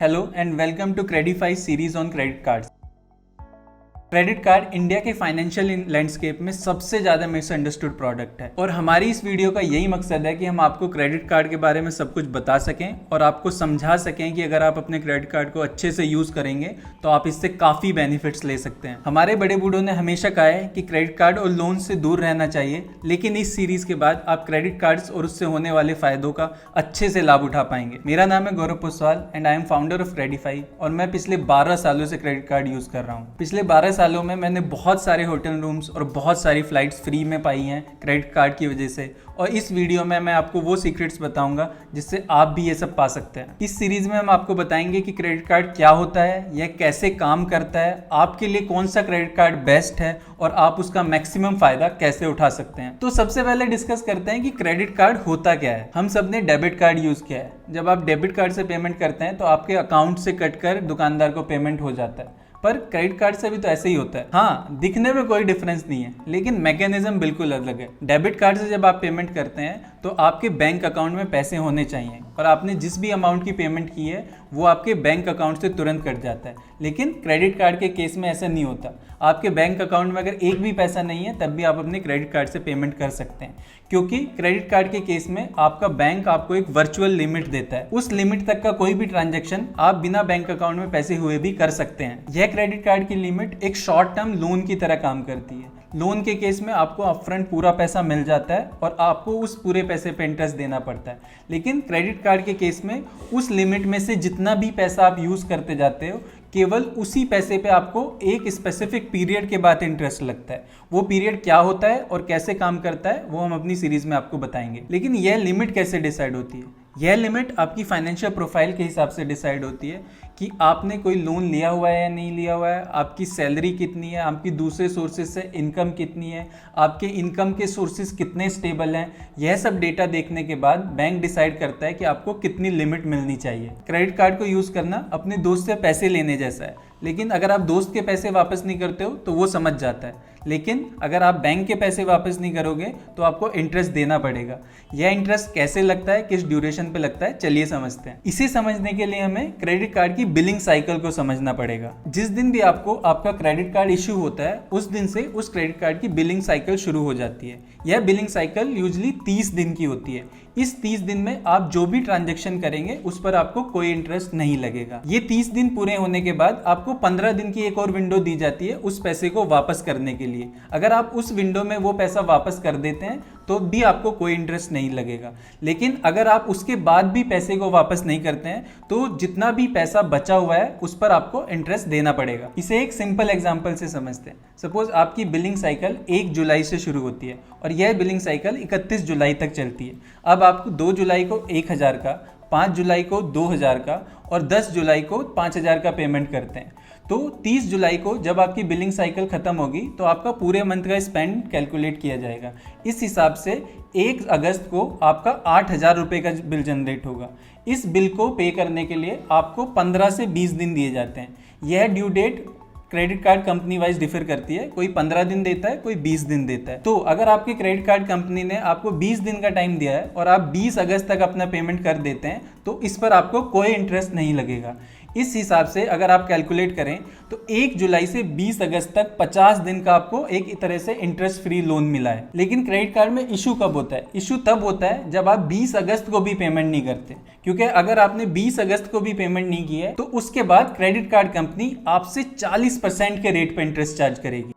Hello and welcome to Credify series on credit cards. Credit card India के financial landscape में सबसे ज़्यादा misunderstood product है और हमारी इस वीडियो का यही मकसद है कि हम आपको क्रेडिट कार्ड के बारे में सब कुछ बता सकें और आपको समझा सकें कि अगर आप अपने क्रेडिट कार्ड को अच्छे से यूज़ करेंगे तो आप इससे काफ़ी बेनिफिट्स ले सकते हैं। हमारे बड़े बूढ़ों ने हमेशा कहा है कि क्रेडिट कार्ड और लोन से दूर रहना चाहिए, लेकिन इस सीरीज़ के बाद आप क्रेडिट कार्ड्स और उससे होने वाले फ़ायदों का अच्छे से लाभ उठा पाएंगे। मेरा नाम है Gaurav Puswal and I am founder of Credify और मैं पिछले 12 सालों से क्रेडिट कार्ड यूज़ कर रहा हूँ। पिछले 12 सालों में मैंने बहुत सारे होटल रूम्स और बहुत सारी फ्लाइट्स फ्री में पाई हैं क्रेडिट कार्ड की वजह से, और इस वीडियो में मैं आपको वो सीक्रेट्स बताऊंगा जिससे आप भी ये सब पा सकते हैं। इस सीरीज में हम आपको बताएंगे कि क्रेडिट कार्ड क्या होता है, यह कैसे काम करता है, आपके लिए कौन सा क्रेडिट कार्ड बेस्ट है और आप उसका मैक्सिमम फायदा कैसे उठा सकते हैं। तो सबसे पहले डिस्कस करते हैं कि क्रेडिट कार्ड होता क्या है। हम सब ने डेबिट कार्ड यूज किया है। जब आप डेबिट कार्ड से पेमेंट करते हैं तो आपके अकाउंट से कटकर दुकानदार को पेमेंट हो जाता है, पर क्रेडिट कार्ड से भी तो ऐसे ही होता है। हाँ, दिखने में कोई डिफरेंस नहीं है, लेकिन मैकेनिज्म बिल्कुल अलग है। डेबिट कार्ड से जब आप पेमेंट करते हैं तो आपके बैंक अकाउंट में पैसे होने चाहिए और आपने जिस भी अमाउंट की पेमेंट की है वो आपके बैंक अकाउंट से तुरंत कट जाता है। लेकिन क्रेडिट कार्ड के केस में ऐसा नहीं होता। आपके बैंक अकाउंट में अगर एक भी पैसा नहीं है तब भी आप अपने क्रेडिट कार्ड से पेमेंट कर सकते हैं, क्योंकि क्रेडिट कार्ड के केस में आपका बैंक आपको एक वर्चुअल लिमिट देता है। उस लिमिट तक का कोई भी ट्रांजैक्शन आप बिना बैंक अकाउंट में पैसे हुए भी कर सकते हैं। यह क्रेडिट कार्ड की लिमिट एक शॉर्ट टर्म लोन की तरह काम करती है। लोन के केस में आपको अपफ्रंट पूरा पैसा मिल जाता है और आपको उस पूरे पैसे पे इंटरेस्ट देना पड़ता है, लेकिन क्रेडिट कार्ड के केस में उस लिमिट में से जितना भी पैसा आप यूज़ करते जाते हो केवल उसी पैसे पे आपको एक स्पेसिफिक पीरियड के बाद इंटरेस्ट लगता है। वो पीरियड क्या होता है और कैसे काम करता है वो हम अपनी सीरीज में आपको बताएंगे। लेकिन यह लिमिट कैसे डिसाइड होती है? यह लिमिट आपकी फाइनेंशियल प्रोफाइल के हिसाब से डिसाइड होती है कि आपने कोई लोन लिया हुआ है या नहीं लिया हुआ है, आपकी सैलरी कितनी है, आपकी दूसरे सोर्सेज से इनकम कितनी है, आपके इनकम के सोर्सेज कितने स्टेबल हैं। यह सब डेटा देखने के बाद बैंक डिसाइड करता है कि आपको कितनी लिमिट मिलनी चाहिए। क्रेडिट कार्ड को यूज़ करना अपने दोस्त से पैसे लेने जैसा है, लेकिन अगर आप दोस्त के पैसे वापस नहीं करते हो तो वो समझ जाता है, लेकिन अगर आप बैंक के पैसे वापस नहीं करोगे तो आपको इंटरेस्ट देना पड़ेगा। यह इंटरेस्ट कैसे लगता है, किस ड्यूरेशन पे लगता है, चलिए समझते हैं। इसे समझने के लिए हमें क्रेडिट कार्ड की बिलिंग साइकिल को समझना पड़ेगा। जिस दिन भी आपको आपका क्रेडिट कार्ड इश्यू होता है उस दिन से उस क्रेडिट कार्ड की बिलिंग साइकिल शुरू हो जाती है। यह बिलिंग साइकिल यूजुअली 30 दिन की होती है। इस 30 दिन में आप जो भी ट्रांजैक्शन करेंगे उस पर आपको कोई इंटरेस्ट नहीं लगेगा। ये 30 दिन पूरे होने के बाद आपको 15 दिन की एक और विंडो दी जाती है उस पैसे को वापस करने के लिए। अगर आप उस विंडो में वो पैसा वापस कर देते हैं तो भी आपको कोई इंटरेस्ट नहीं लगेगा, लेकिन अगर आप उसके बाद भी पैसे को वापस नहीं करते हैं तो जितना भी पैसा बचा हुआ है उस पर आपको इंटरेस्ट देना पड़ेगा। इसे एक सिंपल एग्जांपल से समझते हैं। सपोज आपकी बिलिंग साइकिल 1 जुलाई से शुरू होती है और यह बिलिंग साइकिल 31 जुलाई तक चलती है। अब आपको 2 जुलाई को 1000 का, 5 जुलाई को 2000 का और 10 जुलाई को 5000 का पेमेंट करते हैं। तो 30 जुलाई को जब आपकी बिलिंग साइकिल खत्म होगी तो आपका पूरे मंथ का स्पेंड कैलकुलेट किया जाएगा। इस हिसाब से 1 अगस्त को आपका 8000 रुपये का बिल जनरेट होगा। इस बिल को पे करने के लिए आपको 15 से 20 दिन दिए जाते हैं। यह due date credit card company wise differ करती है, कोई 15 दिन देता है, कोई 20 दिन देता है। तो अगर आपकी क्रेडिट कार्ड कंपनी ने आपको 20 दिन का टाइम दिया है और आप 20 अगस्त तक अपना पेमेंट कर देते हैं तो इस पर आपको कोई इंटरेस्ट नहीं लगेगा। इस हिसाब से अगर आप कैलकुलेट करें तो 1 जुलाई से 20 अगस्त तक 50 दिन का आपको एक तरह से इंटरेस्ट फ्री लोन मिला है। लेकिन क्रेडिट कार्ड में इशू कब होता है? इशू तब होता है जब आप 20 अगस्त को भी पेमेंट नहीं करते, क्योंकि अगर आपने 20 अगस्त को भी पेमेंट नहीं की है तो उसके बाद क्रेडिट कार्ड कंपनी आपसे 40% के रेट पर इंटरेस्ट चार्ज करेगी।